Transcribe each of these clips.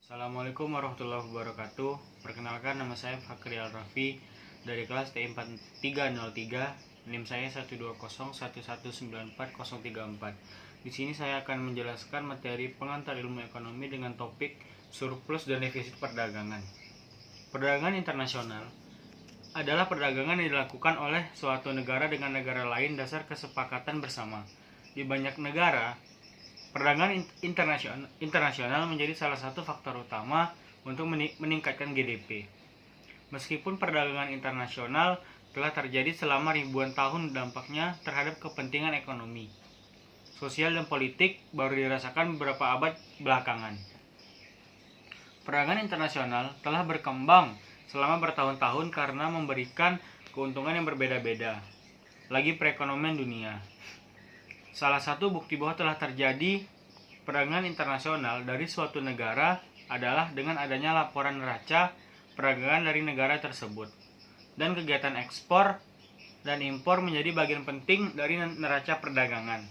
Assalamualaikum warahmatullahi wabarakatuh. Perkenalkan, nama saya Fakri Al-Rafi dari kelas T4303. NIM saya 12011940034. Di sini saya akan menjelaskan materi pengantar ilmu ekonomi dengan topik surplus dan defisit perdagangan. Perdagangan internasional adalah perdagangan yang dilakukan oleh suatu negara dengan negara lain dasar kesepakatan bersama. Di banyak negara, perdagangan internasional menjadi salah satu faktor utama untuk meningkatkan GDP. Meskipun perdagangan internasional telah terjadi selama ribuan tahun, dampaknya terhadap kepentingan ekonomi, sosial, dan politik baru dirasakan beberapa abad belakangan. Perdagangan internasional telah berkembang selama bertahun-tahun karena memberikan keuntungan yang berbeda-beda bagi perekonomian dunia. Salah satu bukti bahwa telah terjadi perdagangan internasional dari suatu negara adalah dengan adanya laporan neraca perdagangan dari negara tersebut. Dan kegiatan ekspor dan impor menjadi bagian penting dari neraca perdagangan.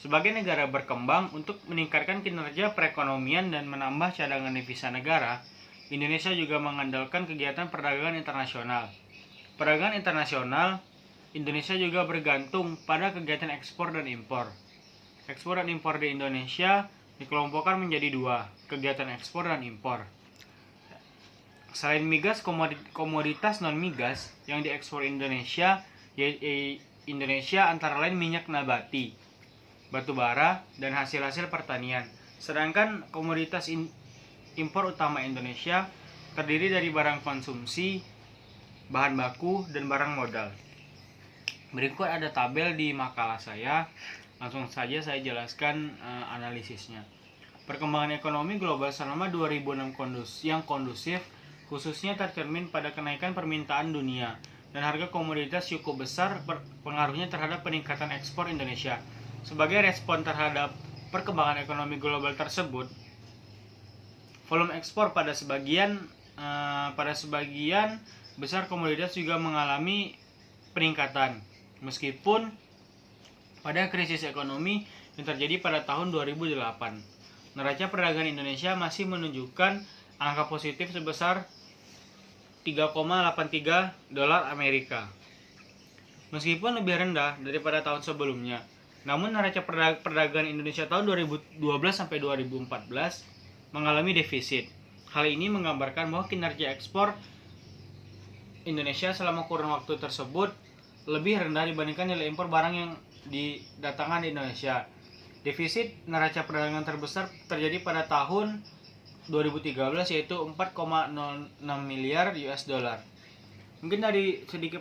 Sebagai negara berkembang, untuk meningkatkan kinerja perekonomian dan menambah cadangan devisa negara, Indonesia juga mengandalkan kegiatan perdagangan internasional. Perdagangan internasional Indonesia juga bergantung pada kegiatan ekspor dan impor. Ekspor dan impor di Indonesia dikelompokkan menjadi dua, kegiatan ekspor dan impor. Selain migas, komoditas non-migas yang diekspor Indonesia antara lain minyak nabati, batu bara, dan hasil-hasil pertanian. Sedangkan komoditas impor utama Indonesia terdiri dari barang konsumsi, bahan baku, dan barang modal. Berikut ada tabel di makalah saya. Langsung saja saya jelaskan analisisnya. Perkembangan ekonomi global selama 2006 yang kondusif khususnya tercermin pada kenaikan permintaan dunia dan harga komoditas cukup besar pengaruhnya terhadap peningkatan ekspor Indonesia. Sebagai respon terhadap perkembangan ekonomi global tersebut, volume ekspor pada sebagian besar komoditas juga mengalami peningkatan. Meskipun pada krisis ekonomi yang terjadi pada tahun 2008, neraca perdagangan Indonesia masih menunjukkan angka positif sebesar 3,83 dolar Amerika. Meskipun lebih rendah daripada tahun sebelumnya, namun neraca perdagangan Indonesia tahun 2012 sampai 2014 mengalami defisit. Hal ini menggambarkan bahwa kinerja ekspor Indonesia selama kurun waktu tersebut lebih rendah dibandingkan nilai impor barang yang didatangkan di Indonesia. Defisit neraca perdagangan terbesar terjadi pada tahun 2013 yaitu 4,06 miliar US dollar. Mungkin dari sedikit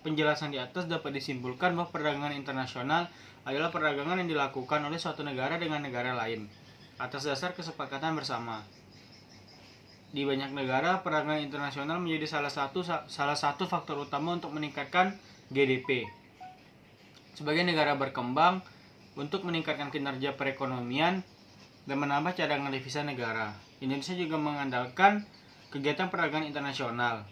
penjelasan di atas dapat disimpulkan bahwa perdagangan internasional adalah perdagangan yang dilakukan oleh suatu negara dengan negara lain atas dasar kesepakatan bersama. Di banyak negara, perdagangan internasional menjadi salah satu faktor utama untuk meningkatkan GDP. Sebagai negara berkembang, untuk meningkatkan kinerja perekonomian dan menambah cadangan devisa negara, Indonesia juga mengandalkan kegiatan perdagangan internasional.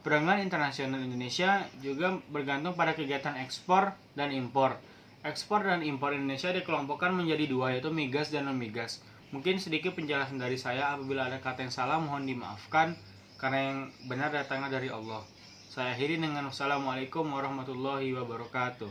Perdagangan internasional Indonesia juga bergantung pada kegiatan ekspor dan impor. Ekspor dan impor Indonesia dikelompokkan menjadi dua, yaitu migas dan non-migas. Mungkin sedikit penjelasan dari saya. Apabila ada kata yang salah mohon dimaafkan, karena yang benar datangnya dari Allah. Saya akhiri dengan wassalamualaikum warahmatullahi wabarakatuh.